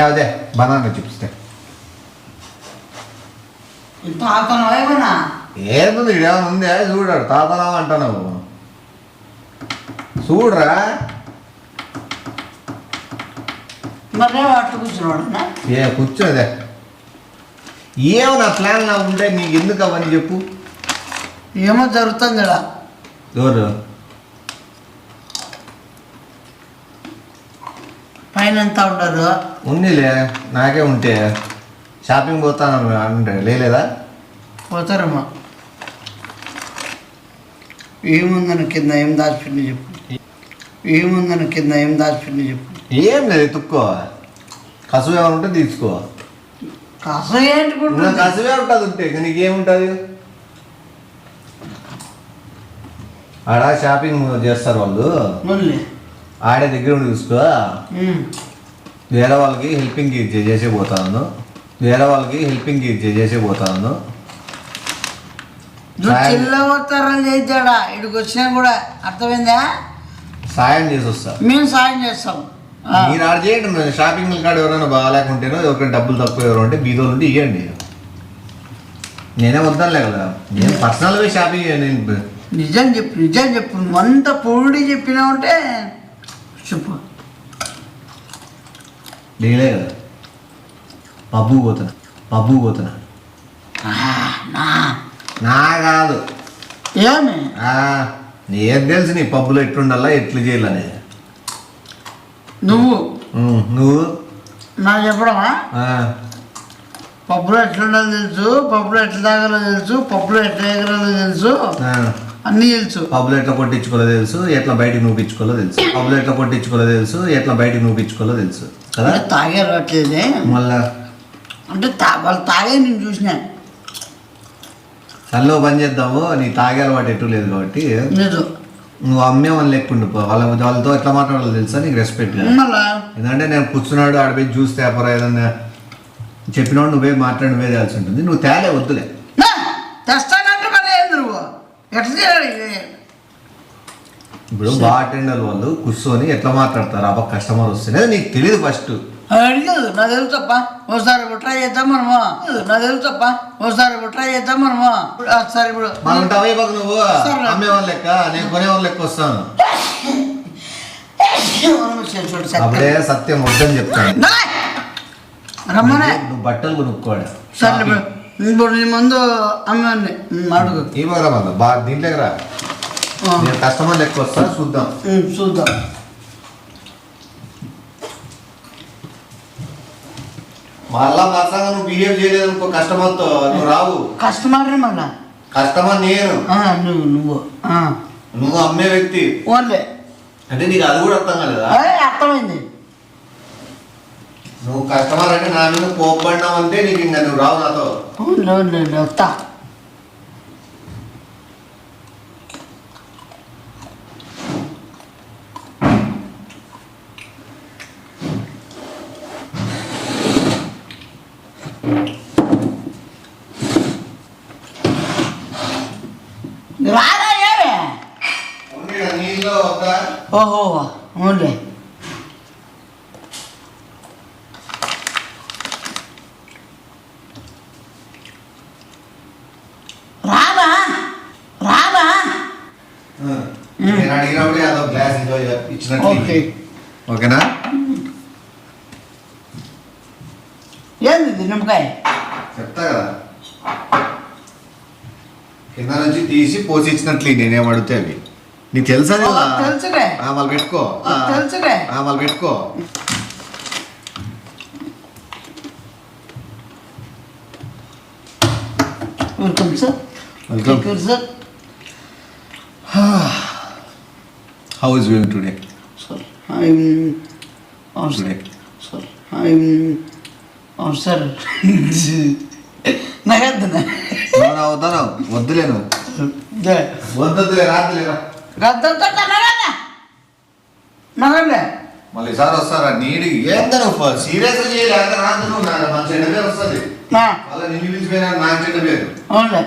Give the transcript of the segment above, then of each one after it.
అదే banana chips తాతనా ఏముంది ఏమైనా ఉందా చూడాడు తాతనా అంటున్నావు చూడరా మరే అట్లా కూర్చున్నాడు ఏ కూర్చోదే ఏమో నా ప్లాన్ నా ఉంటే నీకు ఎందుకు అవన్నీ చెప్పు ఏమో జరుగుతుంది కదా ఎవరు పైన ఎంత ఉండరు ఉందిలే నాకే ఉంటే షాపింగ్ పోతాను అంటే లేదా పోతారమ్మా ఏముందని కింద ఏం దాచిపెట్టి చెప్పు ఏముందని కింద ఏం దాచిపెట్టి చెప్పు ఏం లేదు ఎత్తుక్కో కసువు ఏమైనా ఉంటే తీసుకో కసం ఏంటి కసువే ఉంటుంది ఉంటే నీకేముంటుంది ఆడ షాపింగ్ చేస్తారు వాళ్ళు ఆడే దగ్గర ఉండి చూసుకో వేరే వాళ్ళకి హెల్పింగ్ చేసే పోతాను చిల్లవతారం చేద్దాడా ఇక్కడికి వచ్చినా కూడా అర్థమైందా సాయం చేసి వస్తా మేము సాయం చేస్తాం మీరు ఆడ చేయండి షాపింగ్ కాడ ఎవరైనా బాగాలేకుంటేనో ఎవరికైనా డబ్బులు తక్కువ ఎవరు ఉంటే బీదోలు ఉంటే ఇవ్వండి నేనే వద్దానులే కదా నేను పర్సనల్గా షాపింగ్ నేను నిజం చెప్పు అంత పొడి చెప్పినావుంటే చెప్పు డీలే కదా పబ్బు పోతున్నా నా కాదు ఏమి ఏం తెలుసు నీ పబ్బులో ఎట్లుండాలా ఎట్లు చేయాలనేది నువ్వు నాకు చెప్పడమా పప్పులో ఎట్లుండాలో తెలుసు పప్పులో ఎట్లా తాగాలో తెలుసు పప్పులో ఎట్లా ఎగరాలో తెలుసు అన్నీ తెలుసు పబ్బులో ఎట్లా కొట్టించుకోలో తెలుసు ఎట్లా బయటికి నూపించుకోలో తెలుసు కదా తాగారు అట్లేదే మళ్ళా అంటే వాళ్ళు తాగే నేను చూసిన చల్లో పని చేద్దాము నీ తాగే అలవాటు ఎటు లేదు కాబట్టి లేదు నువ్వు అమ్మే వాళ్ళు లేకుండా వాళ్ళతో ఎట్లా మాట్లాడాలో తెలుసా నీకు రెస్పెక్ట్ ఎందుకంటే నేను కూర్చున్నాడు ఆడిపోయి జ్యూస్ తేపరా ఏదన్నా చెప్పినవాడు నువ్వే మాట్లాడి నువ్వే చేయాల్సి ఉంటుంది నువ్వు తేలే వద్దులే తెస్తానంటే మరి ఏంది నువ్వు ఎట్లా చేయాలి ఇప్పుడు బార్టెండర్ వాళ్ళు కూర్చొని ఎట్లా మాట్లాడతారు అబ్బా కస్టమర్ వస్తేనే నీకు తెలియదు ఫస్ట్ అడిగదు నా తెలుసు తప్ప ఒకసారి ట్రై చేద్దాం మనము ఒకసారి ఇప్పుడు మనం టవై పక్క నువ్వు అమ్మేవాళ్ళ లెక్క నేను కొనేవాళ్ళ లెక్క వస్తాను అప్పుడే సత్యం వద్దని చెప్తాను రమ్మనే నువ్వు బట్టలు కొనుక్కోడు సరే ఇప్పుడు నీ ముందు అమ్మేవాడిని అడుగు ఏమరా దీంట్లోకి రా నేను కస్టమర్ లెక్క వస్తా చూద్దాం మళ్ళా మరసంగా నువ్వు బిహేవ్ చేయలేదు అనుకో కస్టమర్తో నువ్వు రావు కస్టమర్ మళ్ళా కస్టమర్ నేను నువ్వు అమ్మే వ్యక్తి ఓన్లే అంటే నీకు అది కూడా అర్థం కాలేదా అర్థమైంది నువ్వు కస్టమర్ అంటే నా మీద కోప్పడినావు అంటే నీకు ఇంకా నువ్వు రావు నాతో వస్తా రాదా ఏమే ఓహో అవునులే రాదా నేను అడిగినప్పుడు అదో గ్లాస్ ఇచ్చినట్టు ఓకేనా ఏంది నిమ్మకాయ చెప్తా కదా కింద నుంచి తీసి పోసి ఇచ్చినట్లు నేనేం అడిగితే అవి నీకు తెలుసా తెలుసులే వాళ్ళు పెట్టుకో తెలుసులే వాళ్ళు పెట్టుకో welcome sir welcome sir how is going today sir sir నాకద్దునా వద్దులే నువ్వు వద్దులే రాత్రిలేరా నగలే మళ్ళీ సార్ వస్తారా నీడు ఏందా నువ్వు సీరియస్గా చేయలేదు రాదు నువ్వు మన చెడ్డ పేరు వస్తుంది అలా నిన్ను పిలిచిపోయినా నాకు చెడ్డ పేరు అవునులే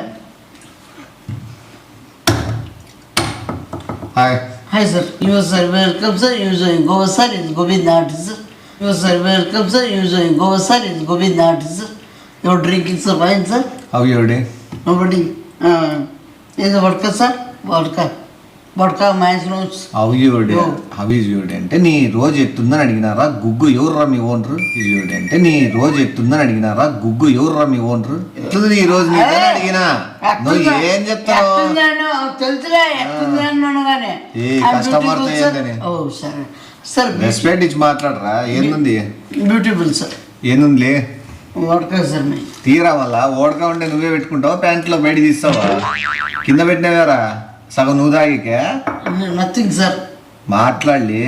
hi Hi sir, you are sir, welcome sir, you are go sir, it's Govind artist sir. Sir, welcome, sir. You go, sir. It's Govinda, sir. You're drinking, sir. Wine, sir. How your day? Nobody. Is the vodka, sir? Vodka. Vodka, man's notes. How your day? How is your day అంటే నీ రోజు ఎట్టుందని అడిగినారా? గుగ్గు ఎవర్రా మీ owner? Is your day అంటే నీ రోజు ఎట్టుందని అడిగినారా? గుగ్గు ఎవర్రా మీ owner? ఎట్లుంది నీ రోజు నీకని అడిగినా నువ్వు ఏం చెప్తావు? తెలుసులే, ఎట్టుంది అన్నాను కానీ. ఏ కస్టమర్తో ఏందని? ఓ సరే సార్, రెస్పెక్ట్ ఇచ్చి మాట్లాడరా. ఏంది బ్యూటిఫుల్ సార్. ఏందుందిలే ఓడకా సార్ మీ తీరా వల్ల ఓడకా ఉంటే నువ్వే పెట్టుకుంటావా? ప్యాంట్లో బయట తీస్తావా? కింద పెట్టినవారా సగం నువ్వు తాగికే? Nothing sir. మాట్లాడి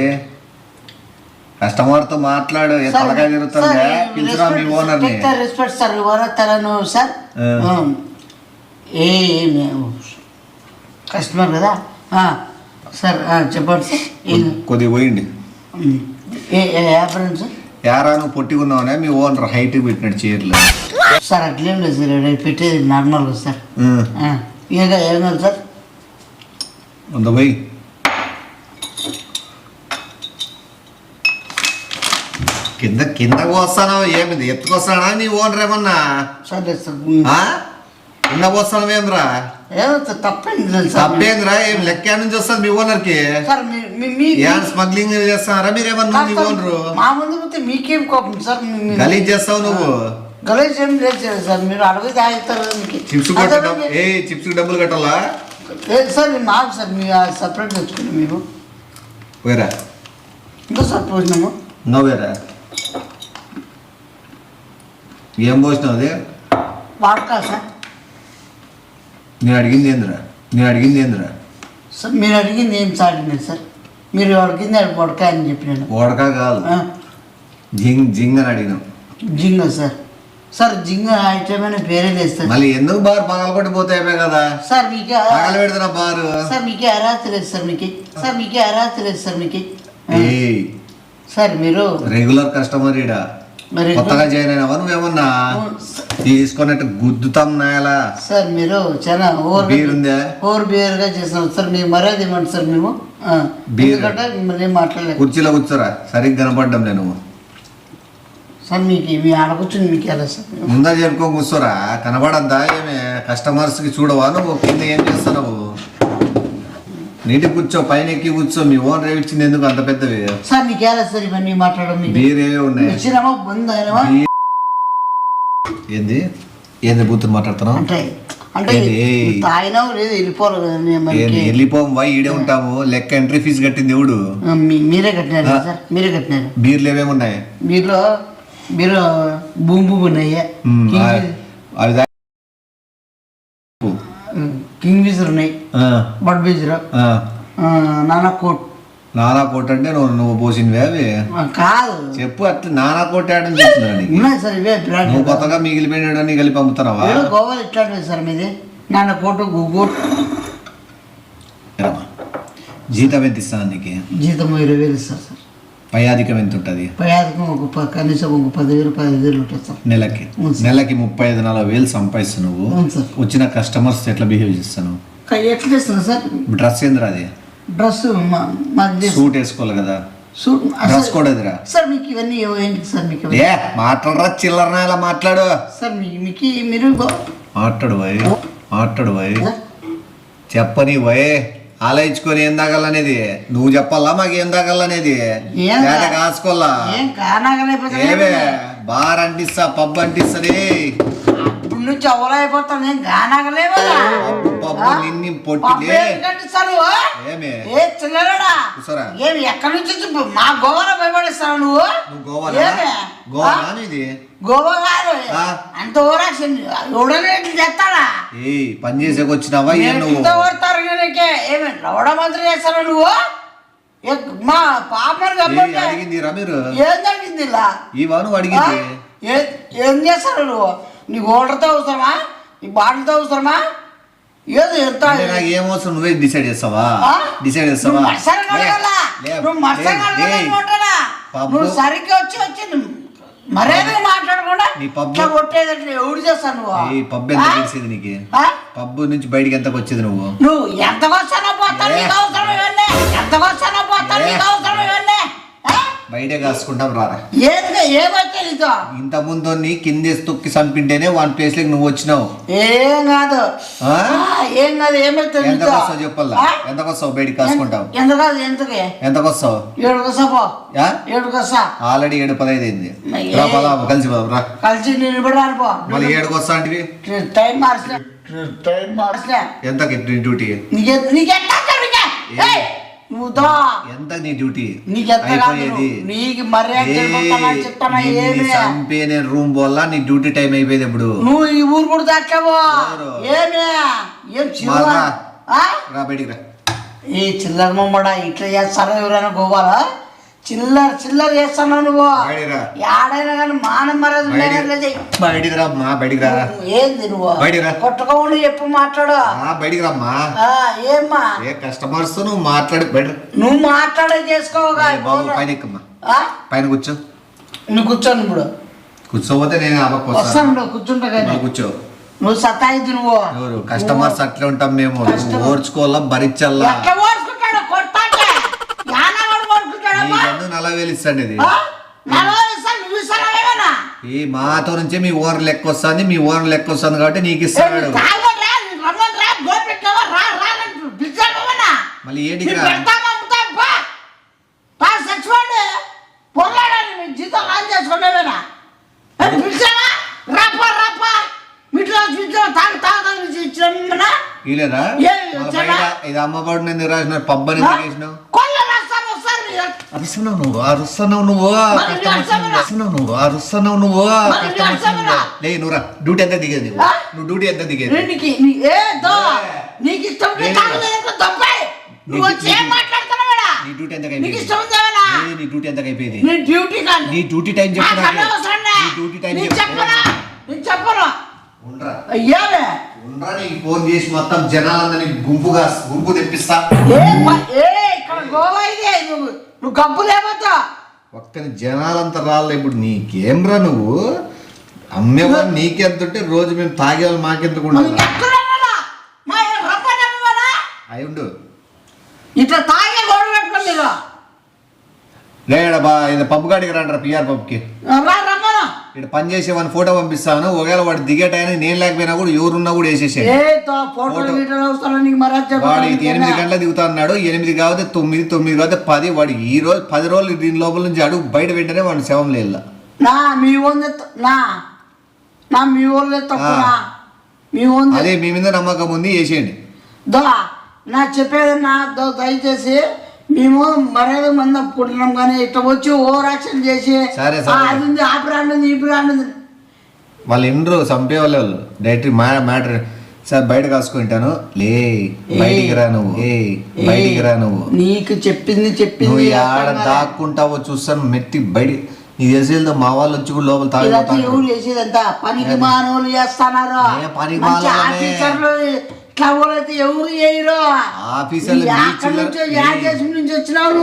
కస్టమర్తో మాట్లాడు. తలకాయ తిరుగుతుందా? పిలుచురా మీ ఓనర్ని. రెస్పెక్ట్ సార్, తలను సార్. ఏ కస్టమర్ కదా సార్, చెప్పండి సార్. కొద్దిగా పోయింది వ్యాపారం సార్. యారా నువ్వు పొట్టిగున్నావునే మీ ఓనర్ హైట్ పెట్టినాడు చీరలు. సార్ అట్లేం లేదు సార్, పెట్టేది నార్మల్గా సార్. ఏం కాదు సార్. ఉందా పోయి కింద కిందకు వస్తాను. ఏమిది ఎత్తుకొస్తానా నీ ఓనర్ ఏమన్నా? సరే సార్, కింద వస్తాను ఏమ్రా? ఏమో తప్పేంది లేదు సార్. తప్పేంద్రా? ఏం లెక్క నుంచి వస్తుంది మీ ఓనర్కి? సార్ స్మగ్లింగ్ చేస్తారా మీరేమన్నా? మీ ఓనరు మా ముందు పోతే మీకేం కోపం సార్? గలీజ్ చేస్తావు నువ్వు. గలీజ్ ఏం లేదు సార్, మీరు అడుగు తాగుతారు. చిప్స్ చిప్స్ డబ్బులు కట్టాలా? లేదు సార్, నాకు సార్ మీ సపరేట్ తెచ్చుకుని మీరు వేరా ఇంకా సార్ పోసినాము. నో వేరా ఏం పోసినావు? అది వాడకా సార్. నేను అడిగింది ఏందిరా? సార్ మీరు అడిగింది ఏం సార్? సార్ మీరు అడిగింది వడక అని చెప్పినాను. వడక కాదు, జింగ్ జింగ్ అని అడిగినాం. జింగ సార్. సార్ జింగ ఐటమ్ అని పేరే లేదు సార్. మళ్ళీ ఎందుకు బార్ పగలకొట్టి పోతే కదా సార్? మీకు పగల పెడతారా బారు? సార్ మీకే అర్హత లేదు సార్. మీకే అర్హత లేదు సార్. సార్ మీరు రెగ్యులర్ కస్టమర్ ఈడ కొత్తగా జాయిన్ అయినావా? నువ్వేమన్నా తీసుకున్నట్టు గుద్దుతాం నాయలా? సార్ మీరు చాలా బీర్ ఉందా? బియర్ గా చేస్తున్నాం సార్. మీకు మర్యాద ఇవ్వండి సార్. మేము మిమ్మల్ని మాట్లాడలేదు. కుర్చీలో కూర్చోరా, సరిగ్గా కనపడ్డాం నేను. సార్ మీకు మీ ఆడ కూర్చొని మీకు ఎలా సార్? ముందా చెప్పుకో కూర్చోరా, కనపడద్దా? ఏమే కస్టమర్స్ కి చూడవా నువ్వు? కింద ఏం చేస్తున్నావు? నీటి కూర్చో, పైన ఎక్కి కూర్చో. మీ ఓన్ రేవ్ ఇచ్చింది ఎందుకు అంత పెద్దవి? సార్ మీకు ఎలా సార్ ఇవన్నీ మాట్లాడడం? బీర్ ఏవే ఉన్నాయి? ఏంది బూతులు మాట్లాడుతున్నావు? అంటే తాగినావు లేదు వెళ్ళిపోరు. వెళ్ళిపోవా, ఈడే ఉంటాము. లెక్క ఎంట్రీ ఫీజు కట్టింది ఎవడు? మీరే కట్టినారు సార్, మీరే కట్టినారు. బీర్లు ఏమేమున్నాయి? బీర్లో మీరు బూంబు ఉన్నాయి, కింగ్ బీజర్ ఉన్నాయి, బడ్ బీజర్, నానా కోట్ అంటే నువ్వు పోసినవే అవి కాదు. చెప్పు అట్లా నానా కోట్ ఆడని చెప్తున్నాను సార్. ఇవే నువ్వు కొత్తగా మిగిలిపోయినాడని కలిపి అమ్ముతున్నావా? గోవాలు ఇట్లాంటివి సార్ మీది. నాన్న కోటు గుగ్గు. జీతం ఎంత ఇస్తాను నీకు? జీతం 20,000 ఇస్తారు సార్. పయాధికం ఎంత ఉంటుంది? పయాధికం కనీసం 10,000 15,000 ఉంటుంది సార్ నెలకి. 35-40,000 సంపాదిస్తావు నువ్వు. వచ్చిన కస్టమర్స్ ఎట్లా బిహేవ్ చేస్తాను? ఎట్లా చేస్తున్నా సార్? డ్రెస్ ఏందిరా అది? డ్రెస్ సూట్ వేసుకోవాలి కదా. డ్రెస్ కోడ్ అదిరా సార్. మీకు ఇవన్నీ ఏంటి సార్? మీకు మాట్లాడరా, చిల్లరనా ఇలా మాట్లాడు సార్. మీకు మీరు మాట్లాడు వై చెప్పని వై ఆలోచించుకొని ఏం తాగాలనేది నువ్వు చెప్పాలా? మాకు ఏం తాగాలనేది కాసుకోవాలా? ఏమే బార్ అంటిస్తా, పబ్ అంటిస్తుంది. నుంచి అవలైపోతాను నేను గానగలేవా? నిన్ను పొట్టిలే ఏమి ఎక్కడి నుంచి మా గోవాలో భయపడిస్తావు నువ్వు? గోవా కాదు అంత ఓరాక్షన్ ఎవడనేట్లు చేస్తాడా? పని చేసేకి వచ్చినావా? ఎంత ఓడతారు ఏమి రవడ మంత్రి చేస్తారా నువ్వు? మా పాపని అడిగింది మీరు? ఏం జరిగింది ఇలా? నువ్వు అడిగింది ఏం చేస్తారు నువ్వు? నీ ఓడర్తో అవసరమా? నీ బాటిల్తో అవసరమా? ఏదో ఎంత ఏమవసరం నువ్వే డిసైడ్ చేస్తావా? నువ్వు సరిగ్గా వచ్చి మరేదో మాట్లాడకుండా కొట్టేదంటే ఎవడు చేస్తాను నువ్వు? పబ్ ఎంత తెలిసేది నీకు? పబ్ నుంచి బయటికి ఎంతకు వచ్చేది నువ్వు? నువ్వు ఎంతకు వచ్చానో పోతాను నీకు అవసరం ఇవన్నీ. ఎంతకు వచ్చానో పోతాను నీకు అవసరం ఇవన్నీ. బయటే కాసుకుంటాం రారా. ఏమైతే నీతో ఇంత ముందు నీ కిందేసి తొక్కి చంపింటేనే వన్ ప్లేస్ లోకి నువ్వు వచ్చినావు. ఏం కాదు ఏమైతే ఎంతకు వస్తావు చెప్పల్లా, ఎంతకు వస్తావు బయటికి కాసుకుంటావు? ఎంతకు వస్తావు? 7 వస్తా. ఆల్రెడీ 7:15 అయింది. కలిసి పోదాం రా. కలిసి నేను పో మళ్ళీ 7కు వస్తా అంటే టైం మార్చలే. ఎంతకి డ్యూటీ? ఎంత నీ డ్యూటీ అయిపోయేది? చంపే నేను రూమ్ పోల్లా, నీ డ్యూటీ టైం అయిపోయేది. ఇప్పుడు నువ్వు ఈ ఊరు కూడా దాకావో రా బయటికి రా. ఈ చిల్లర మమ్మడా ఇట్లా చేస్తారా? ఎవరైనా గోవాలా చిల్లర చేస్తాను నువ్వు? ఏడైనా కానీ మానం మరది బయటికి రామ్మా. బయటికి రా. ఏంది నువ్వు కొట్టుకోకుండా చెప్పు మాట్లాడు. బయటికి రమ్మా. ఏమ్మా ఏ కస్టమర్స్ నువ్వు మాట్లాడి బయట నువ్వు మాట్లాడే చేసుకోగా. పైన ఎక్కమ్మా, పైన కూర్చో. నువ్వు కూర్చోను ఇప్పుడు. కూర్చోపోతే నేను వస్తాను. కూర్చుంటా కానీ కూర్చో. నువ్వు సతాయిద్దు నువ్వు. కస్టమర్స్ అట్లా ఉంటాం మేము. ఓర్చుకోవాలా, భరించాలా. 40,000 ఇస్తాండి. ఇది ఈ మాతో నుంచే మీ ఓనర్ లెక్క వస్తుంది. మీ ఓనర్ లెక్క వస్తుంది కాబట్టి నీకు ఇస్తాడు. మళ్ళీ ఏంటి ఇది అమ్మబడి ఎందుకు రాసిన? పబ్బని ఎందుకు వేసినావు? అరుస్తున్నావు నువ్వు, అరుస్తున్నావు నువ్వు, అరుస్తున్నావు నువ్వు. లే నువ్వురా. డ్యూటీ ఎంత దిగేది? నువ్వు డ్యూటీ ఎంత దిగేది? నీ డ్యూటీ ఎంత నీ డ్యూటీ ఎంత అయిపోయింది? నీ డ్యూటీ టైం చెప్పు. నీ డ్యూటీ టైం చెప్పను. నీకు ఫోన్ చేసి మొత్తం జనాలందరినీ గుంపు తెప్పిస్తా. నువ్వు గబ్బు లేవద్దా? ఒక్కని జనాలంతా రాలే. ఇప్పుడు నీకేమ్రా? నువ్వు అమ్మేవాళ్ళు నీకెంతుంటే రోజు మేము తాగేవాళ్ళు మాకెందుకు అయి ఉండు. ఇట్లా తాగే గొడవ పెట్టుకోండి మీరు. లేడా బా ఇది పప్పు కాడికి రండి. పిఆర్ పప్పుకి ఇక్కడ పని చేసేవాడిని ఫోటో పంపిస్తాను. ఒకవేళ వాడు దిగేటాయని నేను లేకపోయినా కూడా ఎవరున్నా కూడా వేసేసాడు. వాడు 8 గంటల దిగుతా అన్నాడు. 8 కాకపోతే 9, 9 కాకపోతే 10. వాడు ఈ రోజు 10 రోజులు దీని లోపల నుంచి అడుగు బయట వెంటనే వాడిని శవం లేదు. అదే మీ మీద నమ్మకం ఉంది, వేసేయండి. నా చెప్పేది దయచేసి మేము మర్యాద మంది పుట్టినాం కానీ ఇట్లా వచ్చి ఓవర్ యాక్షన్ చేసి అది ఉంది ఆ బ్రాండ్ ఉంది ఈ బ్రాండ్ ఉంది. వాళ్ళు ఎండ్రు చంపే వాళ్ళు డైరెక్ట్ మ్యాటర్. సార్ బయట కాసుకుంటాను. లే బయటికి రా నువ్వు. బయటికి రా నువ్వు. నీకు చెప్పింది నువ్వు ఆడ దాక్కుంటావో చూస్తాను. మెట్టి బయట నీ చేసేది మా వాళ్ళు వచ్చి కూడా లోపల ఎవరు చేసేదంతా పనికి మానవులు చేస్తున్నారు. ఆఫీసర్లు ఇట్లా అయితే ఎవరు చేయరు. ఆఫీసర్లు వచ్చినావు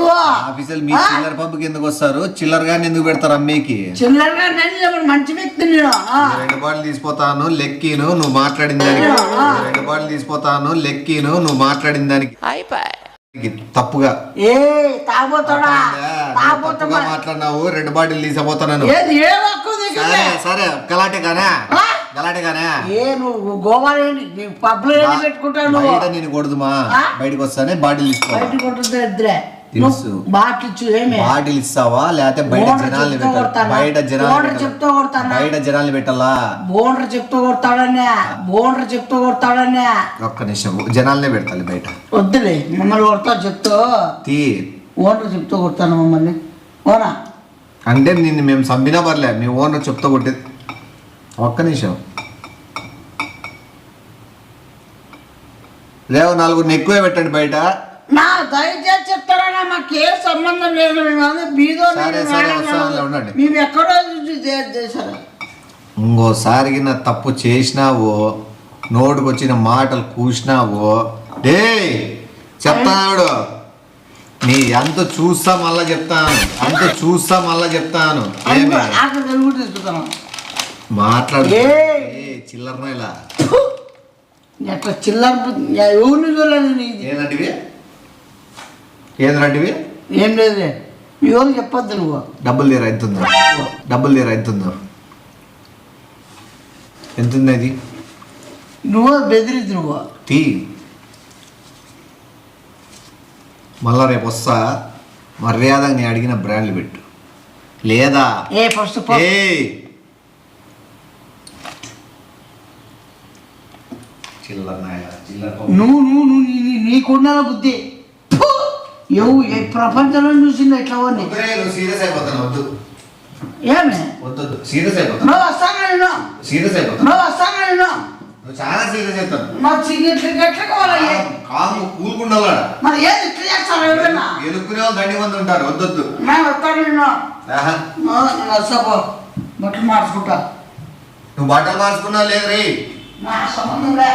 ఆఫీసర్లు మీ చిల్లర పబ్బుకి ఎందుకు వస్తారు? చిల్లర గాని ఎందుకు పెడతారు అమ్మేకి? చిల్లరగా మంచి వ్యక్తి. నేను 2 బాటిల్ తీసిపోతాను లెక్కీను నువ్వు మాట్లాడిన దానికి. 2 బాటిల్ తీసిపోతాను లెక్కీను నువ్వు మాట్లాడిన దానికి తప్పుగా మాట్లాడినావు. 2 బాటిల్ తీసిపోతాను. సరే గలాటే గానే నేను కొడుదుమా? బయటకు వస్తానే బాటిల్ బాటిల్ ఇస్తావా లేకపోతే బయట జనాల్ని పెట్టాలా? బయట జనాల్ని పెట్టాలా? ఒక్క నిమిషం జనాల్నే పెట్టాలి బయట. వద్దులే మమ్మల్ని కొడతా చెప్తా. ఓనర్ చెప్తా కొడతాను మమ్మల్ని. ఓనా అంటే నిన్ను మేము చంపినా పర్లే, మీ ఓనర్ చెప్తా కొట్టేది. ఒక్క నిమిషం లేవు. 4 ఎక్కువే పెట్టండి బయట. నా దయచేసి చెప్తారా? మాకు ఏ సంబంధం లేదు. మేము ఎక్కడో చేశారు. ఇంకోసారికి నా తప్పు చేసినావో నోటుకు వచ్చిన మాటలు కూసినావో డే చెప్తాడు. నీ ఎంత చూస్తా మళ్ళా చెప్తాను. మాట్లాడు చిల్లర ఇలా ఎట్లా చిల్లర ఎవరిని చూడలేదు. ఏదంటివి ఏం లేదు. ఎవరు చెప్పొద్దు నువ్వు. డబ్బులు తీరా ఎంత ఉందో, డబ్బులు తీరా ఎంత ఉందో, ఎంత ఉంది అది? నువ్వు బెదిరిద్దు నువ్వు. తీ మళ్ళా రేపు వస్తా, మర్యాదగా నేను అడిగిన బ్రాండ్లు పెట్టు, లేదా ఏ ఫస్ట్ నువ్వు నీకున్న బుద్ధి ఏ ప్రపంచంలో చూసింది ఎట్లా ఉంది. సీరియస్ అయిపోతాను, వద్దు ఏమే వద్దు, సీరియస్ అయిపోతాను, నువ్వు వస్తాను నేను, సీరియస్ అయిపోతాను, నువ్వు వస్తాను నేను, నువ్వు చాలా సీరియస్ అవుతాను. మా సిగరెట్లు ఎట్లా కావాలి? కాము కూలుకుండాలా మరి ఏది ఇట్లా చేస్తారు ఎవరైనా? ఎదుర్కొనే వాళ్ళు దండి మంది ఉంటారు, వద్దొద్దు. నేను వస్తాను నేను, నేను వస్తాపో బట్టలు మార్చుకుంటా. నువ్వు బట్టలు మార్చుకున్నావు లేదు రే, నా సంబంధం లే.